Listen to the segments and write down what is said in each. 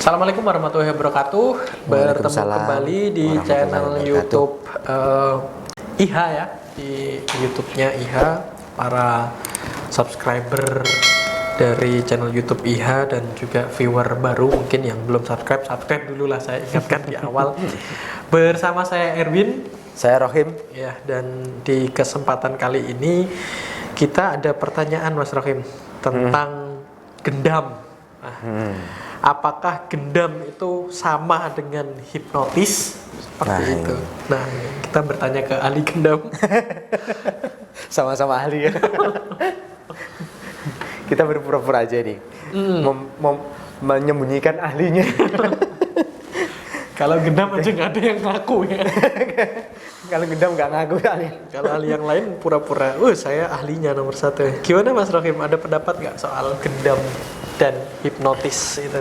Assalamualaikum warahmatullahi wabarakatuh. Bertemu kembali di channel YouTube IHA ya, di YouTube-nya IHA. Para subscriber dari channel YouTube IHA dan juga viewer baru mungkin yang belum subscribe dulu lah, saya ingatkan di awal. Bersama saya Erwin, saya Rohim. Ya, dan di kesempatan kali ini kita ada pertanyaan Mas Rohim tentang gendam. Apakah gendam itu sama dengan hipnotis? Seperti itu. Nah, kita bertanya ke ahli gendam. Sama-sama ahli ya. Kita berpura-pura aja nih. Menyembunyikan ahlinya. Kalau gendam aja nggak ada yang ngaku ya. Kalau gendam nggak ngaku ahli. Kalau ahli yang lain pura-pura, saya ahlinya nomor 1. Gimana Mas Rohim, ada pendapat nggak soal gendam dan hipnotis itu?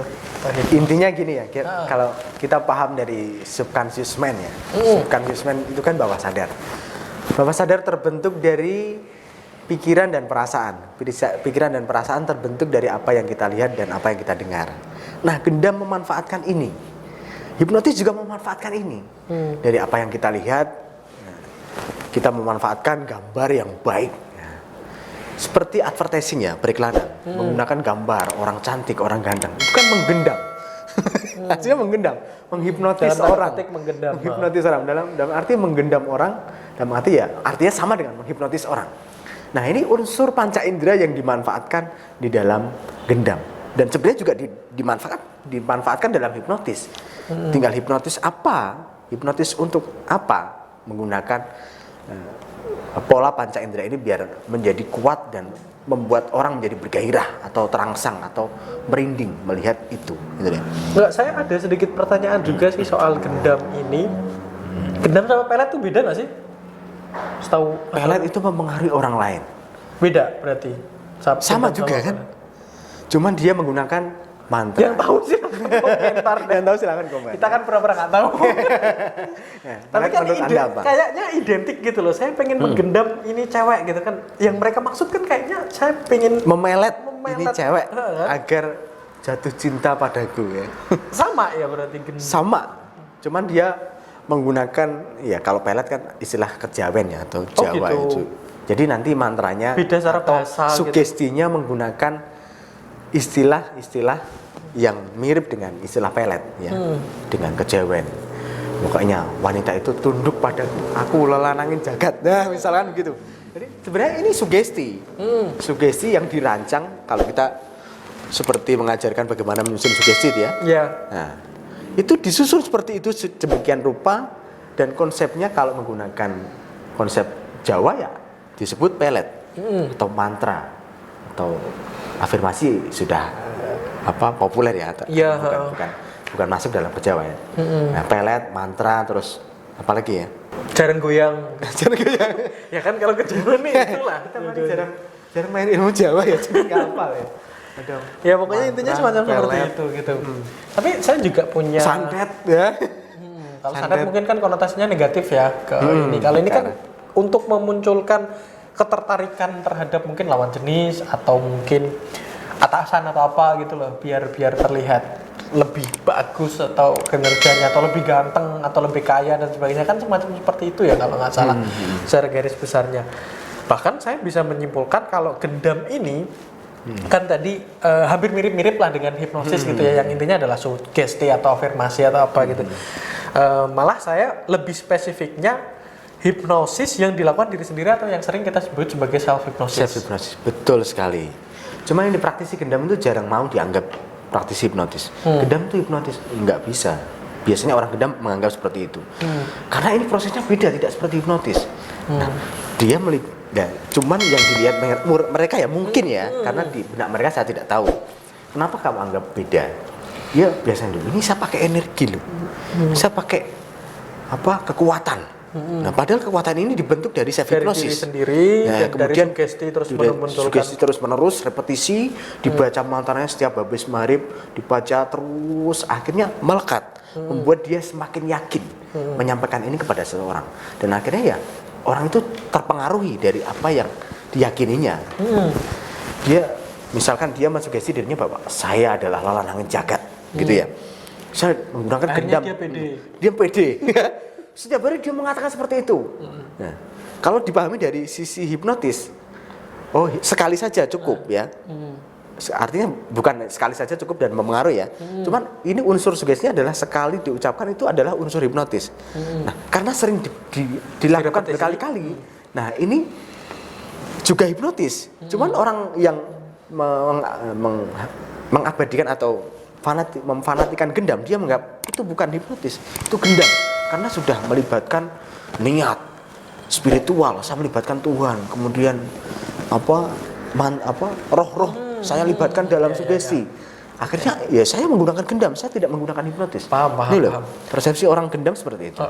Intinya gini ya, kalau kita paham dari subconscious mind ya. Subconscious mind itu kan bawah sadar. Bawah sadar terbentuk dari pikiran dan perasaan. Pikiran dan perasaan terbentuk dari apa yang kita lihat dan apa yang kita dengar. Nah, gendam memanfaatkan ini. Hipnotis juga memanfaatkan ini. Dari apa yang kita lihat, kita memanfaatkan gambar yang baik. Seperti advertising ya, periklanan. Menggunakan gambar orang cantik, orang ganteng. Bukan menggendam. Artinya menggendam, menghipnotis orang. Menghipnotis orang dalam arti menggendam orang, dalam arti ya, artinya sama dengan menghipnotis orang. Nah, ini unsur panca indera yang dimanfaatkan di dalam gendam. Dan sebenarnya juga dimanfaatkan dalam hipnotis. Tinggal hipnotis apa? Hipnotis untuk apa? Menggunakan pola panca indera ini biar menjadi kuat dan membuat orang menjadi bergairah atau terangsang atau merinding melihat itu. Gitu ya. Enggak, saya ada sedikit pertanyaan juga sih soal gendam ini. Gendam sama pelet tuh beda nggak sih? Setahu pelet itu mempengaruhi orang lain. Beda berarti. Sama juga kan? Cuman dia menggunakan mantra. Yang tahu sih komentar. Yang tahu silakan komen. Kita kan pura-pura nggak tahu. Tapi kan kayaknya identik gitu loh. Saya pengen menggendam ini cewek gitu kan. Yang mereka maksud kan kayaknya saya pengen memelet ini cewek agar jatuh cinta padaku ya. Sama ya berarti gendam. Sama. Cuman dia menggunakan ya, kalau pelet kan istilah kejawen ya atau Jawa gitu. Itu. Jadi nanti mantranya beda secara bahasa sugestinya gitu. Menggunakan istilah-istilah yang mirip dengan istilah pelet ya, dengan kejawen. Pokoknya wanita itu tunduk padaku, aku lelanangin jagat. Nah, misalkan gitu. Jadi sebenarnya ini sugesti. Sugesti yang dirancang kalau kita seperti mengajarkan bagaimana menyusun sugesti ya. Yeah. Nah, itu disusun seperti itu sedemikian rupa, dan konsepnya kalau menggunakan konsep Jawa ya disebut pelet atau mantra atau afirmasi sudah populer ya, bukan masuk dalam kejawa ya. Nah, pelet, mantra, terus apa lagi ya? Jarang goyang. Ya kan kalau kejawa nih itulah. Kita jarang main ilmu Jawa ya, jadi nggak hafal ya. Ya pokoknya intinya semacam seperti itu gitu. Tapi saya juga punya santet ya. Kalau santet mungkin kan konotasinya negatif ya ke ini. Kalau ini kan untuk memunculkan ketertarikan terhadap mungkin lawan jenis atau mungkin atasan atau apa gitu loh, biar terlihat lebih bagus atau kinerjanya atau lebih ganteng atau lebih kaya dan sebagainya, kan semacam seperti itu ya kalau nggak salah secara garis besarnya. Bahkan saya bisa menyimpulkan kalau gendam ini kan tadi hampir mirip-mirip lah dengan hipnosis gitu ya, yang intinya adalah sugesti atau afirmasi atau apa gitu. Malah saya lebih spesifiknya hipnosis yang dilakukan diri sendiri atau yang sering kita sebut sebagai self hypnosis. Self hypnosis, betul sekali. Cuman yang dipraktisi gendam itu jarang mau dianggap praktisi hipnotis. Gendam itu hipnotis nggak bisa. Biasanya orang gendam menganggap seperti itu. Karena ini prosesnya beda, tidak seperti hipnotis. Nah, dia cuman yang dilihat mereka ya mungkin ya, karena di benak mereka saya tidak tahu. Kenapa kamu anggap beda? Ya biasanya dulu ini saya pakai energi loh. Saya pakai kekuatan. Nah, padahal kekuatan ini dibentuk dari self hypnosis sendiri, nah, dan kemudian dari sugesti terus menerus, repetisi, dibaca mantranya setiap habis maghrib, dibaca terus, akhirnya melekat, membuat dia semakin yakin menyampaikan ini kepada seseorang, dan akhirnya ya orang itu terpengaruhi dari apa yang diyakininya. Dia misalkan dia mensugesti dirinya bahwa saya adalah lalanangin jagat. gitu ya. Saya menggunakan gendam. Dia pede. Setiap hari dia mengatakan seperti itu. Nah, kalau dipahami dari sisi hipnotis, sekali saja cukup ya. Artinya bukan sekali saja cukup dan mempengaruhi ya. Cuman ini unsur sugestinya adalah sekali diucapkan itu adalah unsur hipnotis. Nah, karena sering dilakukan berkali-kali. Nah, ini juga hipnotis. Cuman orang yang mengabadikan atau memfanatikan gendam, dia menganggap itu bukan hipnotis, itu gendam. Karena sudah melibatkan niat spiritual, saya melibatkan Tuhan, kemudian roh-roh saya libatkan dalam sugesti. Akhirnya ya saya menggunakan gendam, saya tidak menggunakan hipnotis. Paham. Persepsi orang gendam seperti itu.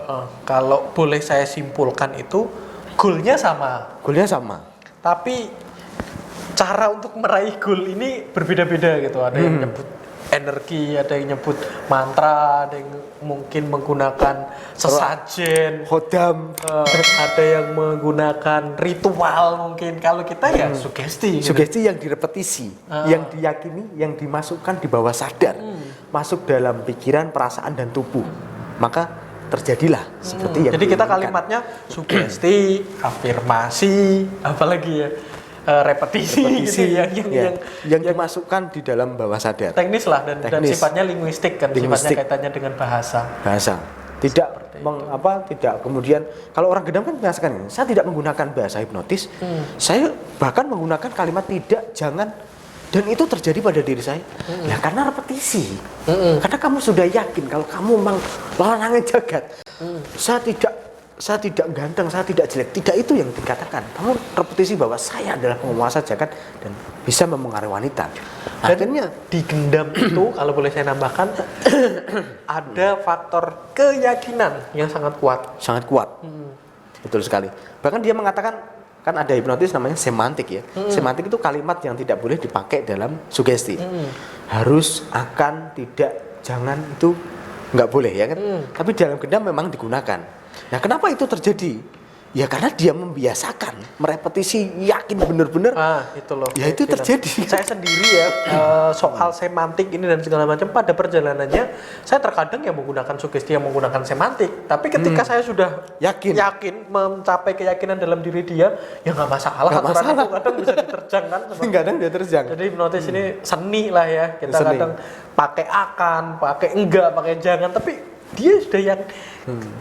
Kalau boleh saya simpulkan itu goalnya sama. Tapi cara untuk meraih goal ini berbeda-beda gitu. Ada yang nyebut energi, ada yang nyebut mantra, ada yang mungkin menggunakan sesajen, hodam, ada yang menggunakan ritual mungkin. Kalau kita ya sugesti. Sugesti yang direpetisi, yang diyakini, yang dimasukkan di bawah sadar, masuk dalam pikiran, perasaan dan tubuh. Maka terjadilah seperti yang. Jadi kita kalimatnya sugesti, afirmasi, apalagi ya. Repetisi gitu yang dimasukkan di dalam bawah sadar. Teknis lah dan sifatnya linguistik kan, sifatnya kaitannya dengan bahasa. Tidak tidak kemudian kalau orang gendam kan merasakan saya tidak menggunakan bahasa hipnotis. Saya bahkan menggunakan kalimat tidak, jangan, dan itu terjadi pada diri saya. Ya karena repetisi. Karena kamu sudah yakin kalau kamu memang lanangnya jagat. Saya tidak ganteng, saya tidak jelek. Tidak itu yang dikatakan. Kamu repetisi bahwa saya adalah penguasa jagat dan bisa memengaruhi wanita. Akhirnya di gendam itu kalau boleh saya nambahkan ada faktor keyakinan yang sangat kuat. Betul sekali. Bahkan dia mengatakan kan ada hipnotis namanya semantik ya. Semantik itu kalimat yang tidak boleh dipakai dalam sugesti. Harus, akan, tidak, jangan itu nggak boleh ya kan. Tapi dalam gendam memang digunakan. Nah, kenapa itu terjadi? Ya karena dia membiasakan, merepetisi, yakin benar-benar. Itu loh. Ya itu terjadi. Saya sendiri ya soal semantik ini dan segala macam pada perjalanannya saya terkadang ya menggunakan sugesti yang menggunakan semantik. Tapi ketika saya sudah yakin mencapai keyakinan dalam diri dia, ya nggak masalah. Aturan itu kadang bisa diterjang kan. Kadang dia terjang. Jadi hipnotis ini seni lah ya. Kita kadang pakai akan, pakai enggak, pakai jangan, tapi dia sudah yang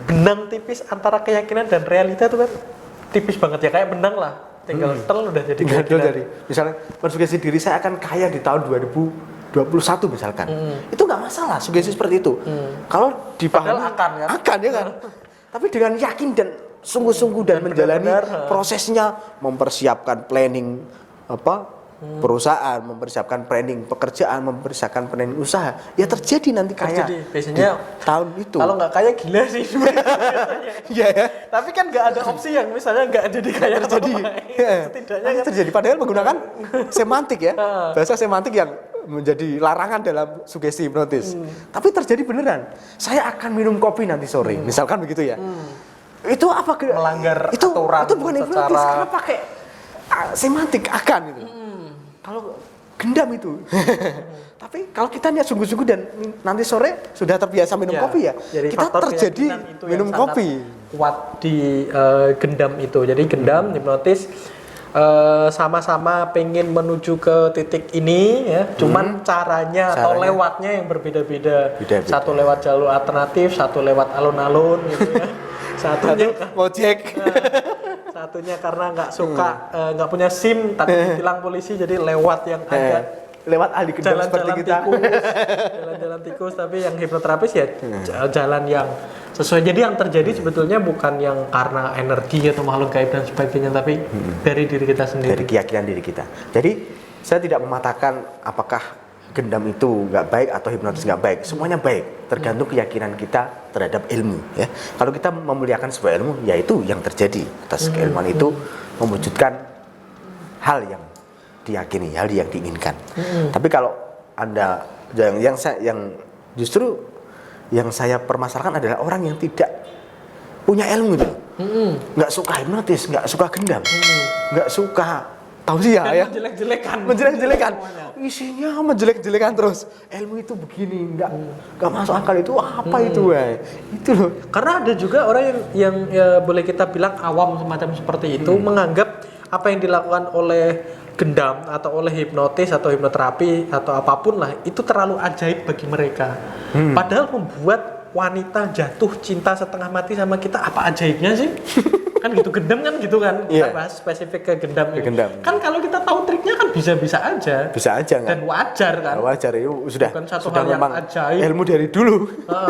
benang tipis antara keyakinan dan realita itu kan tipis banget ya, kayak benang lah, tinggal udah jadi keyakinan. Misalnya mensugesti diri saya akan kaya di tahun 2021 misalkan, itu nggak masalah sugesti seperti itu. Kalau dipahami akan ya kan, tapi dengan yakin dan sungguh-sungguh dan menjalani prosesnya, mempersiapkan planning perusahaan, mempersiapkan planning pekerjaan, mempersiapkan planning usaha, ya terjadi nanti kaya. Biasanya tahun itu. Kalau nggak kaya gila sih. Iya. Tapi kan nggak ada opsi yang misalnya nggak jadi kaya terjadi. Setidaknya kan terjadi. Padahal menggunakan semantik ya, bahasa semantik yang menjadi larangan dalam sugesti hipnotis. Tapi terjadi beneran. Saya akan minum kopi nanti sore, misalkan begitu ya. Itu apa? Melanggar aturan. Itu bukan hipnotis karena pakai semantik akan gitu. Kalau gendam itu. Tapi kalau kita niat sungguh-sungguh dan nanti sore sudah terbiasa minum kopi ya, jadi kita terjadi minum kopi. Kuat di gendam itu. Jadi gendam, hipnotis sama-sama pengen menuju ke titik ini ya. Cuman caranya atau lewatnya yang berbeda-beda. Satu lewat jalur alternatif, satu lewat alun-alun gitu ya. Satunya Gojek. Satunya karena nggak suka, nggak punya SIM, tapi ditilang polisi, jadi lewat yang ada lewat ahli gendam seperti kita. Jalan-jalan tikus, tapi yang hipnoterapis ya jalan yang sesuai. Jadi yang terjadi sebetulnya bukan yang karena energi atau makhluk gaib dan sebagainya, tapi dari diri kita sendiri. Dari keyakinan diri kita. Jadi saya tidak mematahkan apakah gendam itu nggak baik atau hipnotis nggak baik. Semuanya baik, tergantung keyakinan kita terhadap ilmu. Ya, kalau kita memuliakan sebuah ilmu, yaitu yang terjadi atas keilmuan itu mewujudkan hal yang diyakini, hal yang diinginkan. Tapi kalau Anda yang justru yang saya permasalahkan adalah orang yang tidak punya ilmu itu, nggak suka hipnotis, nggak suka gendam, nggak suka tausiah ya. Menjelek-jelekan. Menjelek-jelekan. Isinya menjelek-jelekan terus. Ilmu itu begini, enggak masuk akal itu apa itu, weh. Itu loh. Karena ada juga orang yang ya, boleh kita bilang awam semacam seperti itu menganggap apa yang dilakukan oleh gendam atau oleh hipnotis atau hipnoterapi atau apapun lah itu terlalu ajaib bagi mereka. Padahal membuat wanita jatuh cinta setengah mati sama kita apa ajaibnya sih? Kan gitu, gendam kan gitu kan. Kita bahas spesifik ke gendam ini. Kan kalau kita tahu triknya kan bisa-bisa aja. Bisa aja kan. Dan wajar kan. Wajar itu sudah. Bukan satu sudah hal yang ajaib. Ilmu dari dulu.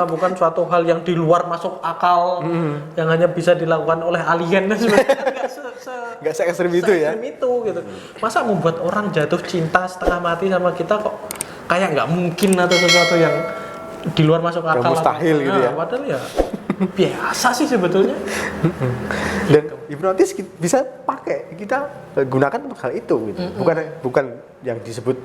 Bukan suatu hal yang di luar masuk akal yang hanya bisa dilakukan oleh alien dan sebagainya. Nggak se-ekstrim itu ya. Se-ekstrim itu gitu. Masa membuat orang jatuh cinta setengah mati sama kita kok kayak nggak mungkin atau sesuatu yang di luar masuk akal. Yang mustahil gitu ya. Padahal ya biasa sih sebetulnya. Dan hipnotis bisa pakai, kita gunakan untuk hal itu gitu. Bukan yang disebut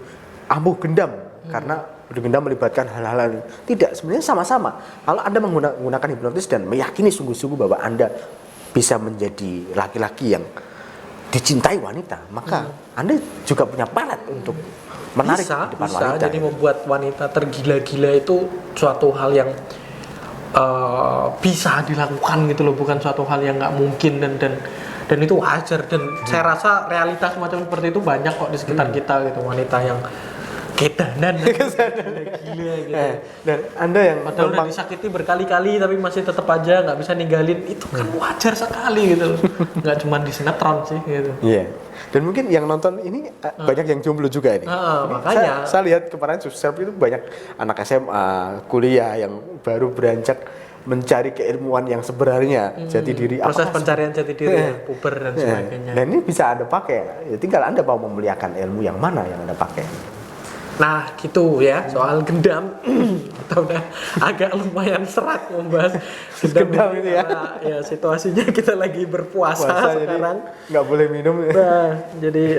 ampuh gendam karena gendam melibatkan hal-hal ini. Tidak, sebenarnya sama-sama. Kalau Anda menggunakan hipnotis dan meyakini sungguh-sungguh bahwa Anda bisa menjadi laki-laki yang dicintai wanita, maka Anda juga punya palet untuk menarik bisa, di depan bisa. wanita. Jadi membuat wanita tergila-gila itu suatu hal yang bisa dilakukan gitu loh, bukan suatu hal yang nggak mungkin dan itu wajar dan saya rasa realitas semacam seperti itu banyak kok di sekitar kita gitu, wanita yang kedanan gila gitu. Dan Anda yang padahal udah disakiti berkali-kali tapi masih tetap aja nggak bisa ninggalin, itu kan wajar sekali gitu loh. Nggak cuma di sinetron sih gitu. Iya. Dan mungkin yang nonton ini banyak yang jomblo juga ini. Makanya saya lihat kemarin Subserve itu banyak anak SMA, kuliah yang baru beranjak mencari keilmuan yang sebenarnya, jati diri. Proses pencarian jati diri, puber dan sebagainya. Dan ini bisa Anda pakai. Ya, tinggal Anda mau memuliakan ilmu yang mana yang Anda pakai. Nah gitu ya soal gendam. Kita udah agak lumayan serak membahas gendam itu ya. Ya situasinya kita lagi berpuasa sekarang, nggak boleh minum. Nah, jadi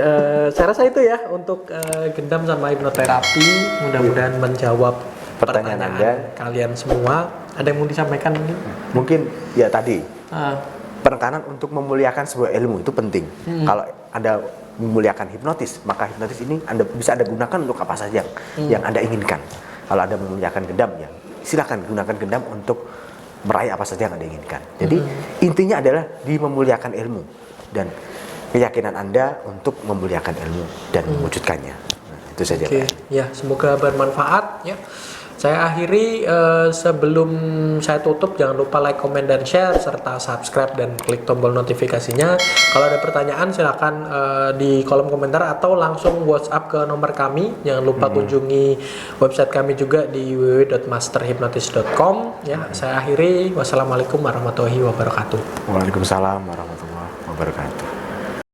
saya rasa itu ya untuk gendam sama hipnoterapi. Mudah-mudahan menjawab pertanyaan Anda kalian semua. Ada yang mau disampaikan mungkin? Mungkin ya tadi penekanan untuk memuliakan sebuah ilmu itu penting. Kalau Anda memuliakan hipnotis, maka hipnotis ini bisa Anda gunakan untuk apa saja yang Anda inginkan. Kalau Anda memuliakan gendam, ya silakan gunakan gendam untuk meraih apa saja yang Anda inginkan. Jadi intinya adalah di memuliakan ilmu dan keyakinan Anda untuk memuliakan ilmu dan mewujudkannya. Nah, itu saja. Oke, ya semoga bermanfaat ya. Saya akhiri, sebelum saya tutup jangan lupa like, comment, dan share serta subscribe dan klik tombol notifikasinya. Kalau ada pertanyaan silakan di kolom komentar atau langsung WhatsApp ke nomor kami. Jangan lupa kunjungi website kami juga di www.masterhypnotis.com ya. Saya akhiri, wassalamualaikum warahmatullahi wabarakatuh. Waalaikumsalam warahmatullahi wabarakatuh.